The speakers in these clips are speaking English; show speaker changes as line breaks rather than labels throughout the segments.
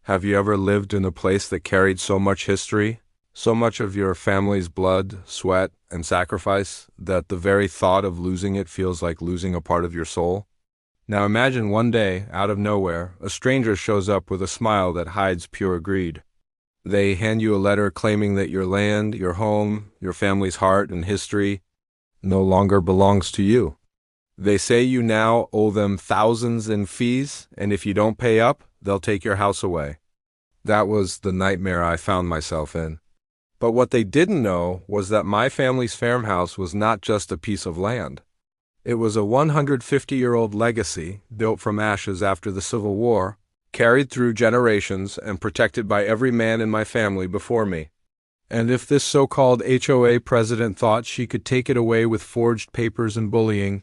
Have you ever lived in a place that carried so much history, so much of your family's blood, sweat, and sacrifice, that the very thought of losing it feels like losing a part of your soul? Now imagine one day, out of nowhere, a stranger shows up with a smile that hides pure greed. They hand you a letter claiming that your land, your home, your family's heart and history no longer belongs to you. They say you now owe them thousands in fees, and if you don't pay up, they'll take your house away. That was the nightmare I found myself in. But what they didn't know was that my family's farmhouse was not just a piece of land. It was a 150-year-old legacy built from ashes after the Civil War, carried through generations and protected by every man in my family before me. And if this so-called HOA president thought she could take it away with forged papers and bullying,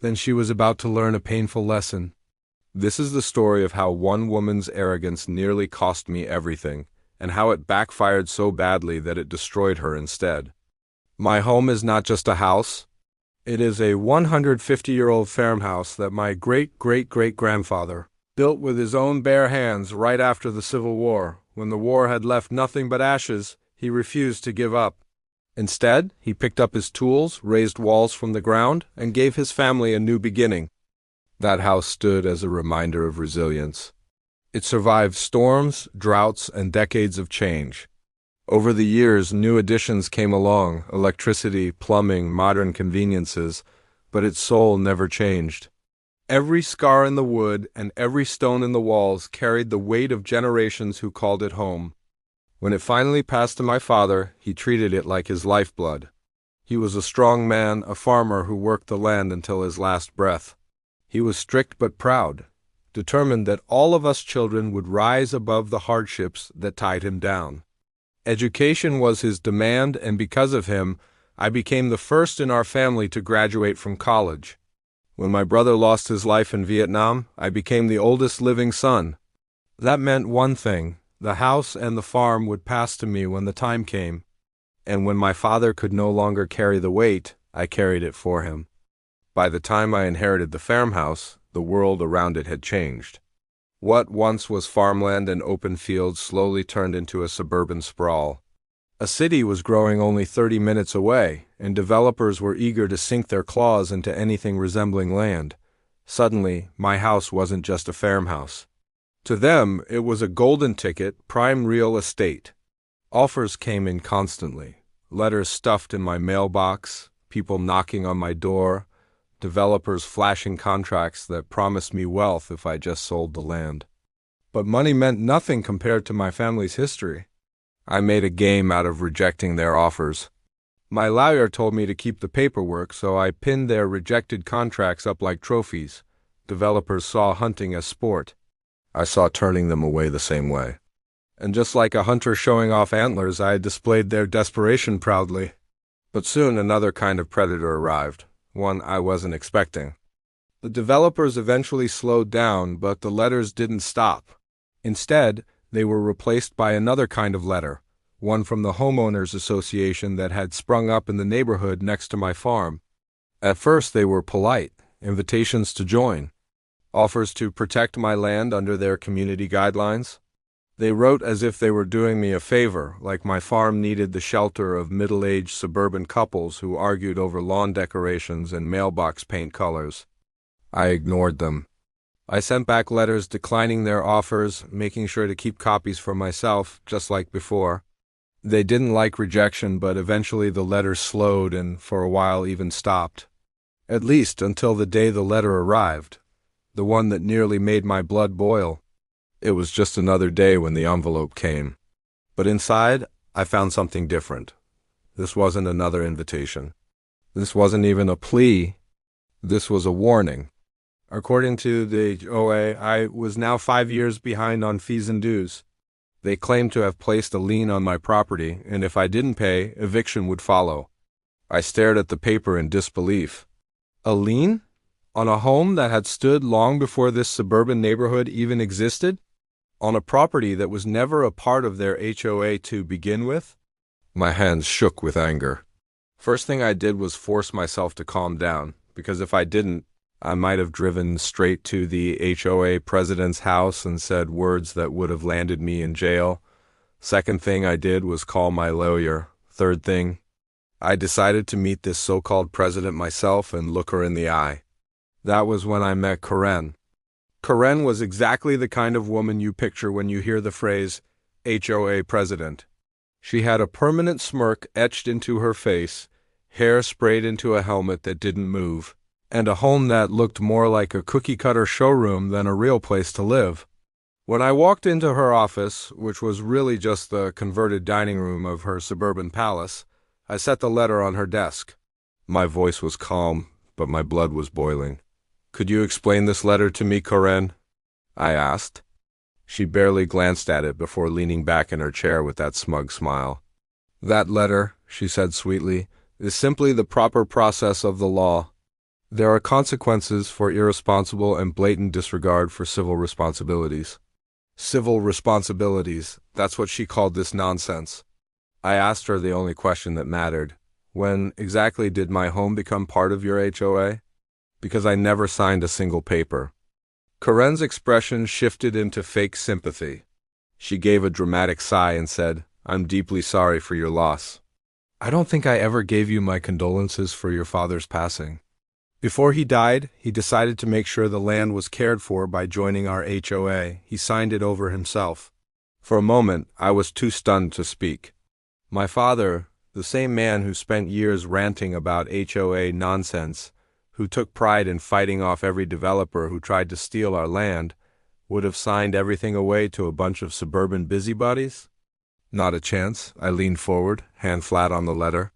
then she was about to learn a painful lesson. This is the story of how one woman's arrogance nearly cost me everything, and how it backfired so badly that it destroyed her instead. My home is not just a house. It is a 150-year-old farmhouse that my great-great-great-grandfather built with his own bare hands right after the Civil War. When the war had left nothing but ashes, he refused to give up. Instead, he picked up his tools, raised walls from the ground, and gave his family a new beginning. That house stood as a reminder of resilience. It survived storms, droughts, and decades of change. Over the years, new additions came along: electricity, plumbing, modern conveniences, but its soul never changed. Every scar in the wood and every stone in the walls carried the weight of generations who called it home. When it finally passed to my father, he treated it like his lifeblood. He was a strong man, a farmer who worked the land until his last breath. He was strict but proud, determined that all of us children would rise above the hardships that tied him down. Education was his demand, and because of him, I became the first in our family to graduate from college. When my brother lost his life in Vietnam, I became the oldest living son. That meant one thing: the house and the farm would pass to me when the time came, and when my father could no longer carry the weight, I carried it for him. By the time I inherited the farmhouse, the world around it had changed. What once was farmland and open fields slowly turned into a suburban sprawl. A city was growing only 30 minutes away, and developers were eager to sink their claws into anything resembling land. Suddenly, my house wasn't just a farmhouse. To them, it was a golden ticket, prime real estate. Offers came in constantly, letters stuffed in my mailbox, people knocking on my door, developers flashing contracts that promised me wealth if I just sold the land. But money meant nothing compared to my family's history. I made a game out of rejecting their offers. My lawyer told me to keep the paperwork, so I pinned their rejected contracts up like trophies. Developers saw hunting as sport. I saw turning them away the same way. And just like a hunter showing off antlers, I displayed their desperation proudly. But soon another kind of predator arrived, one I wasn't expecting. The developers eventually slowed down, but the letters didn't stop. Instead, they were replaced by another kind of letter, one from the homeowners association that had sprung up in the neighborhood next to my farm. At first they were polite, invitations to join, offers to protect my land under their community guidelines. They wrote as if they were doing me a favor, like my farm needed the shelter of middle-aged suburban couples who argued over lawn decorations and mailbox paint colors. I ignored them. I sent back letters declining their offers, making sure to keep copies for myself, just like before. They didn't like rejection, but eventually the letters slowed and for a while even stopped. At least until the day the letter arrived, the one that nearly made my blood boil. It was just another day when the envelope came. But inside, I found something different. This wasn't another invitation. This wasn't even a plea. This was a warning. According to the HOA, I was now 5 years behind on fees and dues. They claimed to have placed a lien on my property, and if I didn't pay, eviction would follow. I stared at the paper in disbelief. A lien? On a home that had stood long before this suburban neighborhood even existed? On a property that was never a part of their HOA to begin with? My hands shook with anger. First thing I did was force myself to calm down, because if I didn't, I might have driven straight to the HOA president's house and said words that would have landed me in jail. Second thing I did was call my lawyer. Third thing, I decided to meet this so-called president myself and look her in the eye. That was when I met Karen. Karen was exactly the kind of woman you picture when you hear the phrase HOA president. She had a permanent smirk etched into her face, hair sprayed into a helmet that didn't move, and a home that looked more like a cookie-cutter showroom than a real place to live. When I walked into her office, which was really just the converted dining room of her suburban palace, I set the letter on her desk. My voice was calm, but my blood was boiling. "Could you explain this letter to me, Karen?" I asked. She barely glanced at it before leaning back in her chair with that smug smile. "That letter," she said sweetly, "is simply the proper process of the law. There are consequences for irresponsible and blatant disregard for civil responsibilities." Civil responsibilities, that's what she called this nonsense. I asked her the only question that mattered. When exactly did my home become part of your HOA? Because I never signed a single paper. Karen's expression shifted into fake sympathy. She gave a dramatic sigh and said, "I'm deeply sorry for your loss. I don't think I ever gave you my condolences for your father's passing. Before he died, he decided to make sure the land was cared for by joining our HOA. He signed it over himself." For a moment, I was too stunned to speak. My father, the same man who spent years ranting about HOA nonsense, who took pride in fighting off every developer who tried to steal our land, would have signed everything away to a bunch of suburban busybodies? Not a chance. I leaned forward, hand flat on the letter.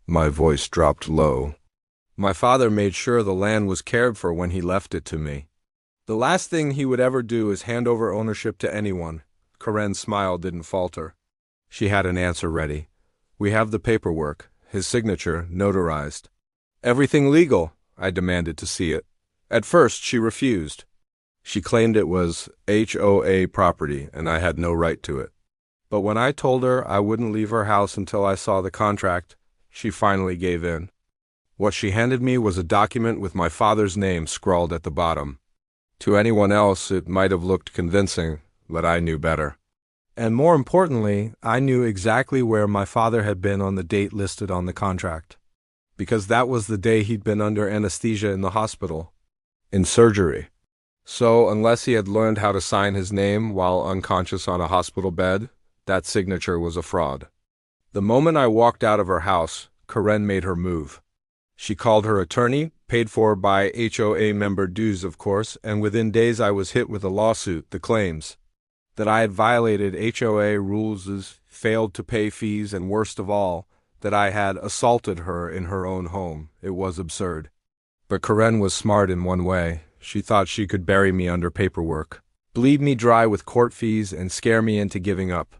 My voice dropped low. My father made sure the land was cared for when he left it to me. The last thing he would ever do is hand over ownership to anyone. Karen's smile didn't falter. She had an answer ready. "We have the paperwork, his signature, notarized." "Everything legal?" I demanded to see it. At first, she refused. She claimed it was HOA property and I had no right to it. But when I told her I wouldn't leave her house until I saw the contract, she finally gave in. What she handed me was a document with my father's name scrawled at the bottom. To anyone else, it might have looked convincing, but I knew better. And more importantly, I knew exactly where my father had been on the date listed on the contract. Because that was the day he'd been under anesthesia in the hospital, in surgery. So, unless he had learned how to sign his name while unconscious on a hospital bed, that signature was a fraud. The moment I walked out of her house, Karen made her move. She called her attorney, paid for by HOA member dues, of course, and within days I was hit with a lawsuit, the claims that I had violated HOA rules, failed to pay fees, and worst of all, that I had assaulted her in her own home. It was absurd. But Karen was smart in one way. She thought she could bury me under paperwork, bleed me dry with court fees, and scare me into giving up.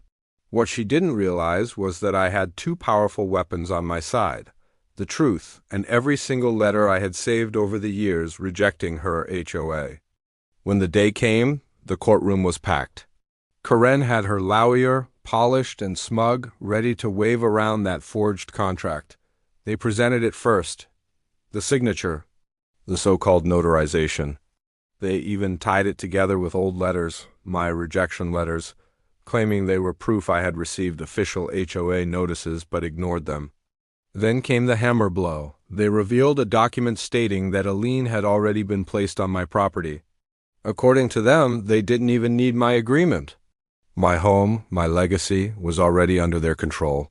What she didn't realize was that I had two powerful weapons on my side: the truth and every single letter I had saved over the years rejecting her HOA. When the day came, the courtroom was packed. Karen had her lawyer, polished and smug, ready to wave around that forged contract. They presented it first. The signature, the so-called notarization. They even tied it together with old letters, my rejection letters, claiming they were proof I had received official HOA notices but ignored them. Then came the hammer blow. They revealed a document stating that a lien had already been placed on my property. According to them, they didn't even need my agreement. My home, my legacy, was already under their control.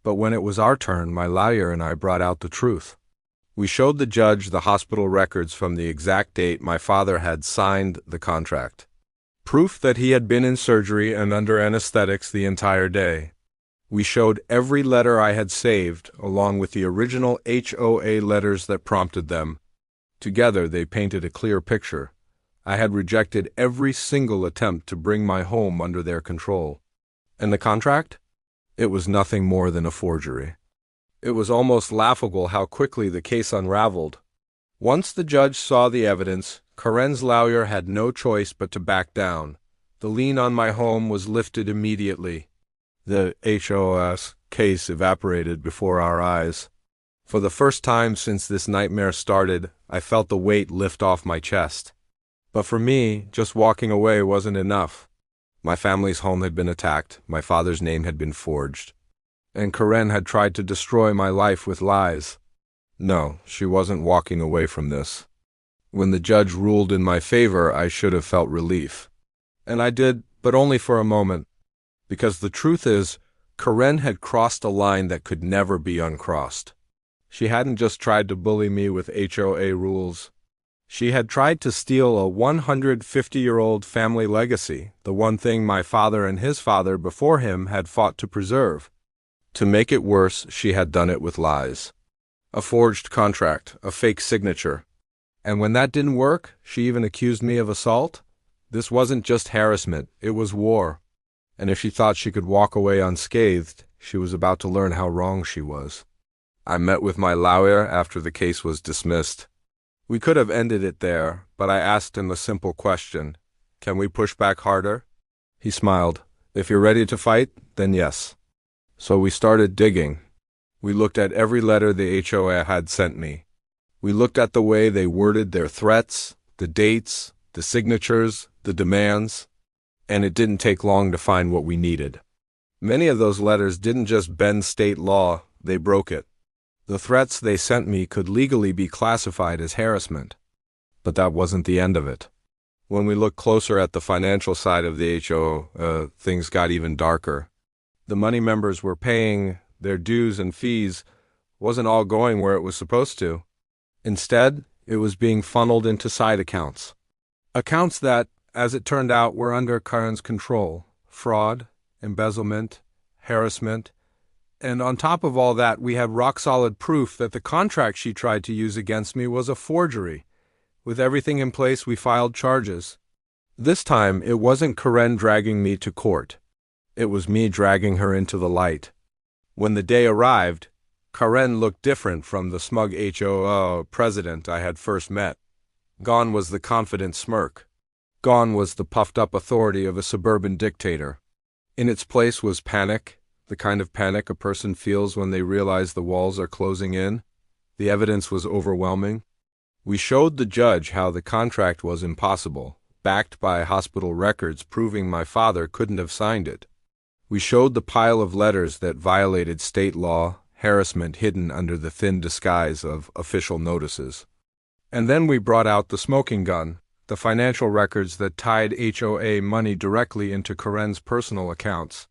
But when it was our turn, my lawyer and I brought out the truth. We showed the judge the hospital records from the exact date my father had signed the contract. Proof that he had been in surgery and under anesthetics the entire day. We showed every letter I had saved, along with the original HOA letters that prompted them. Together they painted a clear picture. I had rejected every single attempt to bring my home under their control. And the contract? It was nothing more than a forgery. It was almost laughable how quickly the case unraveled. Once the judge saw the evidence, Karen's lawyer had no choice but to back down. The lien on my home was lifted immediately. The HOS case evaporated before our eyes. For the first time since this nightmare started, I felt the weight lift off my chest. But for me, just walking away wasn't enough. My family's home had been attacked, my father's name had been forged, and Karen had tried to destroy my life with lies. No, she wasn't walking away from this. When the judge ruled in my favor, I should have felt relief. And I did, but only for a moment. Because the truth is, Karen had crossed a line that could never be uncrossed. She hadn't just tried to bully me with HOA rules. She had tried to steal a 150-year-old family legacy, the one thing my father and his father before him had fought to preserve. To make it worse, she had done it with lies. A forged contract, a fake signature. And when that didn't work, she even accused me of assault. This wasn't just harassment, it was war. And if she thought she could walk away unscathed, she was about to learn how wrong she was. I met with my lawyer after the case was dismissed. We could have ended it there, but I asked him a simple question. Can we push back harder? He smiled. If you're ready to fight, then yes. So we started digging. We looked at every letter the HOA had sent me. We looked at the way they worded their threats, the dates, the signatures, the demands, and it didn't take long to find what we needed. Many of those letters didn't just bend state law, they broke it. The threats they sent me could legally be classified as harassment. But that wasn't the end of it. When we looked closer at the financial side of the HOA, things got even darker. The money members were paying, their dues and fees wasn't all going where it was supposed to. Instead, it was being funneled into side accounts. Accounts that, as it turned out, were under Karen's control. Fraud, embezzlement, harassment. And on top of all that, we had rock-solid proof that the contract she tried to use against me was a forgery. With everything in place, we filed charges. This time, it wasn't Karen dragging me to court. It was me dragging her into the light. When the day arrived, Karen looked different from the smug HOA president I had first met. Gone was the confident smirk. Gone was the puffed-up authority of a suburban dictator. In its place was panic, the kind of panic a person feels when they realize the walls are closing in. The evidence was overwhelming. We showed the judge how the contract was impossible, backed by hospital records proving my father couldn't have signed it. We showed the pile of letters that violated state law, harassment hidden under the thin disguise of official notices. And then we brought out the smoking gun, the financial records that tied HOA money directly into Karen's personal accounts.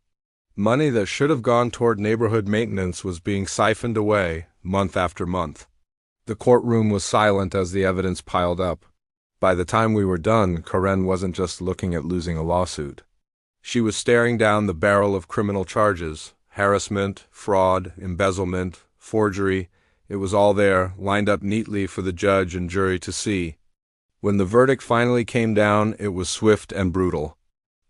Money that should have gone toward neighborhood maintenance was being siphoned away, month after month. The courtroom was silent as the evidence piled up. By the time we were done, Karen wasn't just looking at losing a lawsuit. She was staring down the barrel of criminal charges, harassment, fraud, embezzlement, forgery. It was all there, lined up neatly for the judge and jury to see. When the verdict finally came down, it was swift and brutal.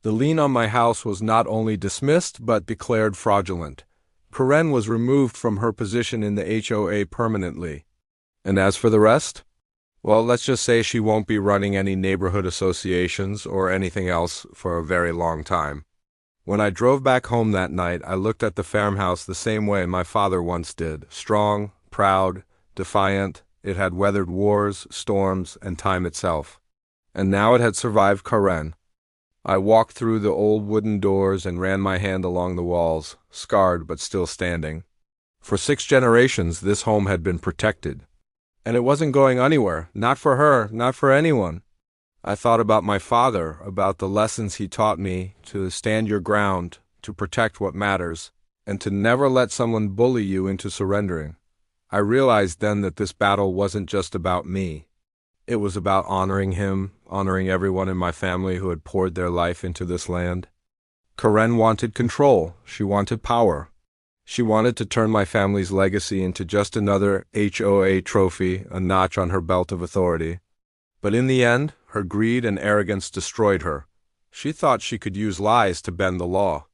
The lien on my house was not only dismissed but declared fraudulent. Karen was removed from her position in the HOA permanently. And as for the rest? Well, let's just say she won't be running any neighborhood associations or anything else for a very long time. When I drove back home that night, I looked at the farmhouse the same way my father once did. Strong, proud, defiant. It had weathered wars, storms, and time itself. And now it had survived Karen. I walked through the old wooden doors and ran my hand along the walls, scarred but still standing. For 6 generations, this home had been protected. And it wasn't going anywhere, not for her, not for anyone. I thought about my father, about the lessons he taught me, to stand your ground, to protect what matters, and to never let someone bully you into surrendering. I realized then that this battle wasn't just about me. It was about honoring him, honoring everyone in my family who had poured their life into this land. Karen wanted control. She wanted power. She wanted to turn my family's legacy into just another HOA trophy, a notch on her belt of authority. But in the end, her greed and arrogance destroyed her. She thought she could use lies to bend the law.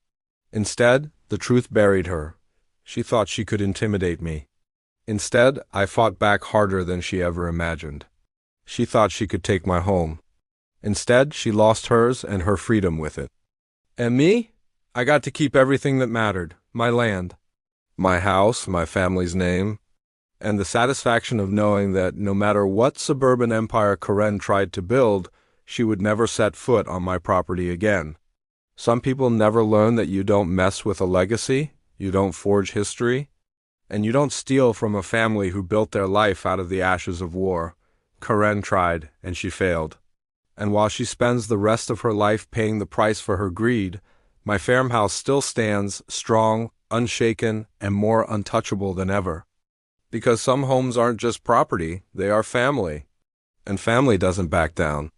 Instead, the truth buried her. She thought she could intimidate me. Instead, I fought back harder than she ever imagined. She thought she could take my home. Instead, she lost hers and her freedom with it. And me? I got to keep everything that mattered. My land. My house, my family's name. and the satisfaction of knowing that no matter what suburban empire Karen tried to build, she would never set foot on my property again. Some people never learn that you don't mess with a legacy, you don't forge history, and you don't steal from a family who built their life out of the ashes of war. Karen tried, and she failed. And while she spends the rest of her life paying the price for her greed, my farmhouse still stands strong, unshaken, and more untouchable than ever. Because some homes aren't just property, they are family. And family doesn't back down.